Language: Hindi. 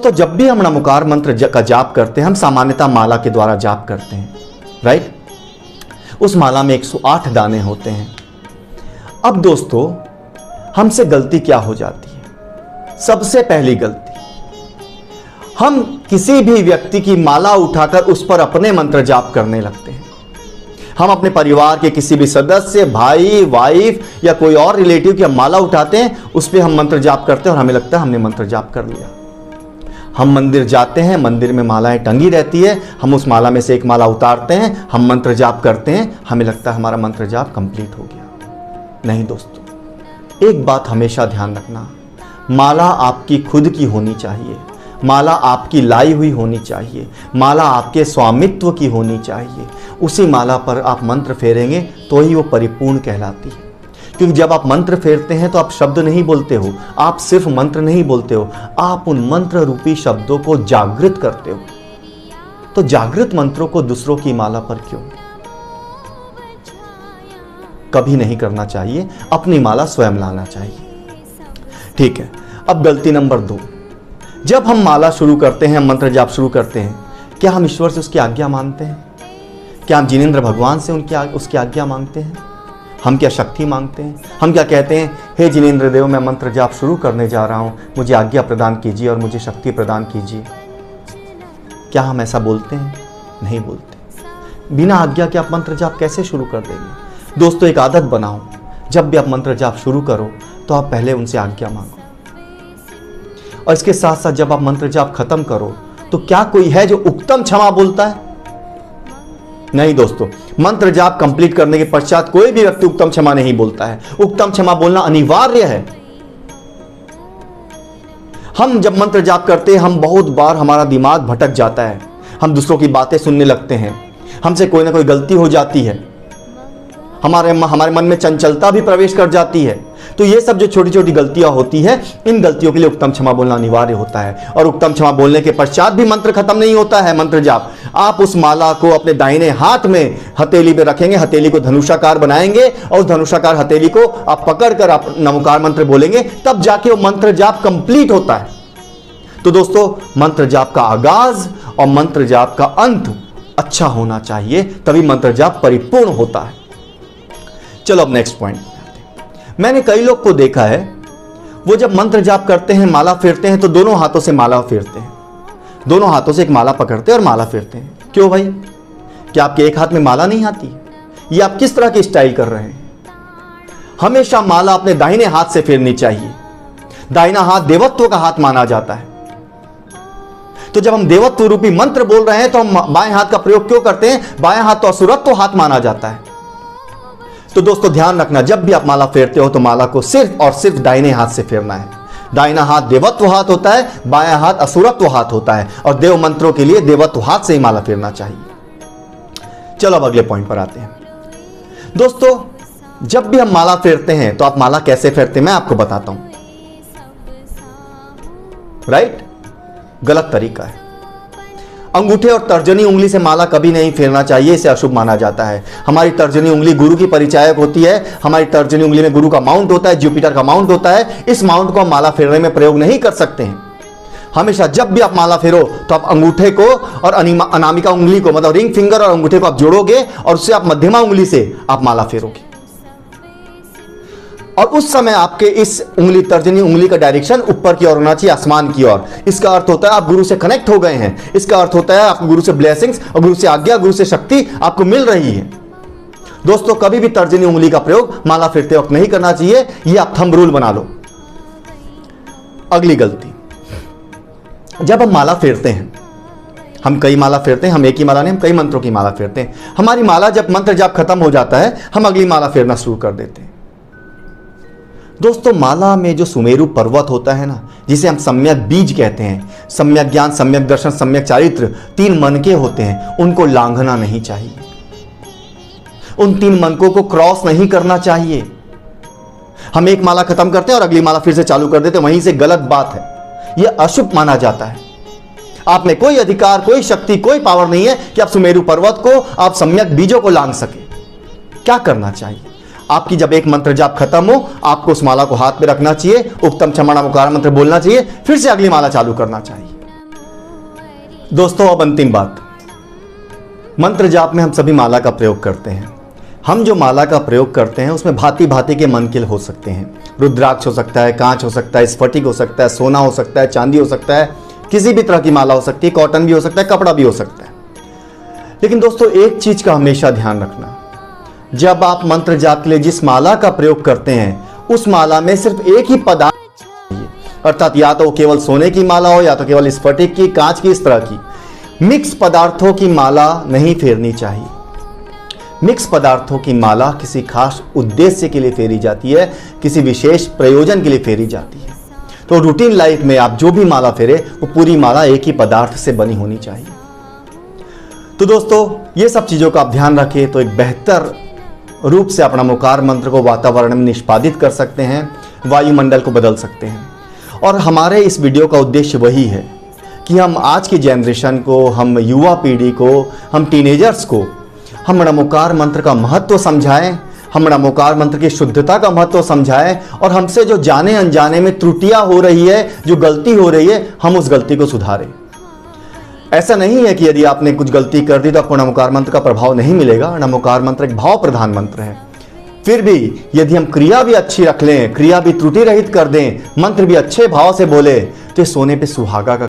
दोस्तों जब भी हम नमोकार मंत्र का जाप करते हैं, हम सामान्यतः माला के द्वारा जाप करते हैं, राइट। उस माला में 108 दाने होते हैं। अब दोस्तों हमसे गलती क्या हो जाती है? सबसे पहली गलती, हम किसी भी व्यक्ति की माला उठाकर उस पर अपने मंत्र जाप करने लगते हैं। हम अपने परिवार के किसी भी सदस्य, भाई, वाइफ या कोई और रिलेटिव की हम माला उठाते हैं, उस पर हम मंत्र जाप करते हैं और हमें लगता है हमने मंत्र जाप कर लिया। हम मंदिर जाते हैं, मंदिर में मालाएं टंगी रहती है, हम उस माला में से एक माला उतारते हैं, हम मंत्र जाप करते हैं, हमें लगता है हमारा मंत्र जाप कंप्लीट हो गया। नहीं दोस्तों, एक बात हमेशा ध्यान रखना, माला आपकी खुद की होनी चाहिए, माला आपकी लाई हुई होनी चाहिए, माला आपके स्वामित्व की होनी चाहिए। उसी माला पर आप मंत्र फेरेंगे तो ही वो परिपूर्ण कहलाती है। क्योंकि जब आप मंत्र फेरते हैं तो आप शब्द नहीं बोलते हो, आप सिर्फ मंत्र नहीं बोलते हो, आप उन मंत्र रूपी शब्दों को जागृत करते हो। तो जागृत मंत्रों को दूसरों की माला पर क्यों? कभी नहीं करना चाहिए, अपनी माला स्वयं लाना चाहिए। ठीक है, अब गलती नंबर 2, जब हम माला शुरू करते हैं, मंत्र जाप शुरू करते हैं, क्या हम ईश्वर से उसकी आज्ञा मांगते हैं? क्या हम जिनेंद्र भगवान से उसकी आज्ञा मांगते हैं? हम क्या शक्ति मांगते हैं? हम क्या कहते हैं, हे जिनेंद्र देव, मैं मंत्र जाप शुरू करने जा रहा हूं, मुझे आज्ञा प्रदान कीजिए और मुझे शक्ति प्रदान कीजिए? क्या हम ऐसा बोलते हैं? नहीं बोलते। बिना आज्ञा के आप मंत्र जाप कैसे शुरू कर देंगे? दोस्तों एक आदत बनाओ, जब भी आप मंत्र जाप शुरू करो तो आप पहले उनसे आज्ञा मांगो। और इसके साथ साथ जब आप मंत्र जाप खत्म करो तो क्या कोई है जो उत्तम क्षमा बोलता है? नहीं दोस्तों, मंत्र जाप कंप्लीट करने के पश्चात कोई भी व्यक्ति उत्तम क्षमा नहीं बोलता है। उत्तम क्षमा बोलना अनिवार्य है। हम जब मंत्र जाप करते हैं, हम बहुत बार हमारा दिमाग भटक जाता है, हम दूसरों की बातें सुनने लगते हैं, हमसे कोई ना कोई गलती हो जाती है, हमारे मन में चंचलता भी प्रवेश कर जाती है। तो ये सब जो छोटी छोटी गलतियां होती है, इन गलतियों के लिए उत्तम क्षमा बोलना अनिवार्य होता है। और उत्तम क्षमा बोलने के पश्चात भी मंत्र खत्म नहीं होता है। मंत्र जाप, आप उस माला को अपने दाहिने हाथ में हथेली पे रखेंगे, हथेली को धनुषाकार बनाएंगे और उस धनुषाकार हथेली को आप पकड़कर आप नमोकार मंत्र बोलेंगे, तब जाके वो मंत्र जाप कंप्लीट होता है। तो दोस्तों, मंत्र जाप का आगाज और मंत्र जाप का अंत अच्छा होना चाहिए, तभी मंत्र जाप परिपूर्ण होता है। चलो अब नेक्स्ट पॉइंट। मैंने कई लोग को देखा है, वो जब मंत्र जाप करते हैं, माला फेरते हैं, तो दोनों हाथों से माला फेरते हैं, दोनों हाथों से एक माला पकड़ते हैं और माला फेरते हैं। क्यों भाई? क्या आपके एक हाथ में माला नहीं आती? ये आप किस तरह की स्टाइल कर रहे हैं? हमेशा माला अपने दाहिने हाथ से फेरनी चाहिए। दाहिना हाथ देवत्व का हाथ माना जाता है। तो जब हम देवत्व रूपी मंत्र बोल रहे हैं तो हम बाएं हाथ का प्रयोग क्यों करते हैं? बाएं हाथ तो असुरत्व हाथ माना जाता है। तो दोस्तों ध्यान रखना, जब भी आप माला फेरते हो तो माला को सिर्फ और सिर्फ दाहिने हाथ से फेरना है। दाहिना हाथ देवत्व हाथ होता है, बायां हाथ असुरत्व हाथ होता है, और देव मंत्रों के लिए देवत्व हाथ से ही माला फेरना चाहिए। चलो अब अगले पॉइंट पर आते हैं। दोस्तों जब भी हम माला फेरते हैं तो आप माला कैसे फेरते हैं मैं आपको बताता हूं। राइट? गलत तरीका है। अंगूठे और तर्जनी उंगली से माला कभी नहीं फेरना चाहिए, इसे अशुभ माना जाता है। हमारी तर्जनी उंगली गुरु की परिचायक होती है। हमारी तर्जनी उंगली में गुरु का माउंट होता है, जुपिटर का माउंट होता है। इस माउंट को हम माला फेरने में प्रयोग नहीं कर सकते हैं। हमेशा जब भी आप माला फेरो तो आप अंगूठे को और अनामिका उंगली को, मतलब रिंग फिंगर और अंगूठे को आप जोड़ोगे और उससे आप मध्यमा उंगली से आप माला फेरोगे। और उस समय आपके इस उंगली, तर्जनी उंगली का डायरेक्शन ऊपर की ओर होना चाहिए, आसमान की ओर। इसका अर्थ होता है आप गुरु से कनेक्ट हो गए हैं। इसका अर्थ होता है आपको गुरु से ब्लेसिंग्स और गुरु से आज्ञा, गुरु से शक्ति आपको मिल रही है। दोस्तों कभी भी तर्जनी उंगली का प्रयोग माला फेरते वक्त नहीं करना चाहिए, यह आप थंब रूल बना लो। अगली गलती, जब हम माला फेरते हैं, हम कई माला फेरते हैं, हम एक ही माला नहीं, हम कई मंत्रों की माला फेरते हैं। हमारी माला जब मंत्र जाप खत्म हो जाता है, हम अगली माला फेरना शुरू कर देते हैं। दोस्तों माला में जो सुमेरु पर्वत होता है ना, जिसे हम सम्यक बीज कहते हैं, सम्यक ज्ञान, सम्यक दर्शन, सम्यक चारित्र, 3 मनके होते हैं, उनको लांघना नहीं चाहिए। उन 3 मनकों को क्रॉस नहीं करना चाहिए। हम एक माला खत्म करते हैं और अगली माला फिर से चालू कर देते हैं, वहीं से गलत बात है। यह अशुभ माना जाता है। आप में कोई अधिकार, कोई शक्ति, कोई पावर नहीं है कि आप सुमेरु पर्वत को, आप सम्यक बीजों को लांघ सके। क्या करना चाहिए? आपकी जब एक मंत्र जाप खत्म हो, आपको उस माला को हाथ में रखना चाहिए, उत्तम क्षमा नमोकार मंत्र बोलना चाहिए, फिर से अगली माला चालू करना चाहिए। दोस्तों अब अंतिम बात, मंत्र जाप में हम सभी माला का प्रयोग करते हैं। हम जो माला का प्रयोग करते हैं उसमें भांति भांति के मनकिल हो सकते हैं। रुद्राक्ष हो सकता है, कांच हो सकता है, स्फटिक हो सकता है, सोना हो सकता है, चांदी हो सकता है, किसी भी तरह की माला हो सकती है, कॉटन भी हो सकता है, कपड़ा भी हो सकता है। लेकिन दोस्तों एक चीज का हमेशा ध्यान रखना, जब आप मंत्र जाप के लिए जिस माला का प्रयोग करते हैं उस माला में सिर्फ एक ही पदार्थ चाहिए, अर्थात या तो केवल सोने की माला हो या तो केवल स्फटिक की, कांच की, इस तरह की। मिक्स पदार्थों की माला नहीं फेरनी चाहिए। मिक्स पदार्थों की माला किसी खास उद्देश्य के लिए फेरी जाती है, किसी विशेष प्रयोजन के लिए फेरी जाती है। तो रूटीन लाइफ में आप जो भी माला फेरे वो पूरी माला एक ही पदार्थ से बनी होनी चाहिए। तो दोस्तों ये सब चीज़ों का आप ध्यान रखें तो एक बेहतर रूप से अपना मुकार मंत्र को वातावरण में निष्पादित कर सकते हैं, वायुमंडल को बदल सकते हैं। और हमारे इस वीडियो का उद्देश्य वही है कि हम आज की जनरेशन को, हम युवा पीढ़ी को, हम टीनेजर्स को हम नमोकार मंत्र का महत्व समझाएं, हम नमोकार मंत्र की शुद्धता का महत्व समझाएं और हमसे जो जाने अनजाने में त्रुटियां हो रही है, जो गलती हो रही है, हम उस गलती को सुधारें। ऐसा नहीं है कि यदि आपने कुछ गलती कर दी तो आपको नमोकार मंत्र का प्रभाव नहीं मिलेगा। नमोकार मंत्र एक भाव प्रधान मंत्र है। फिर भी यदि हम क्रिया भी अच्छी रख लें, क्रिया भी त्रुटि रहित कर दें, मंत्र भी अच्छे भाव से बोले, तो सोने पे सुहागा का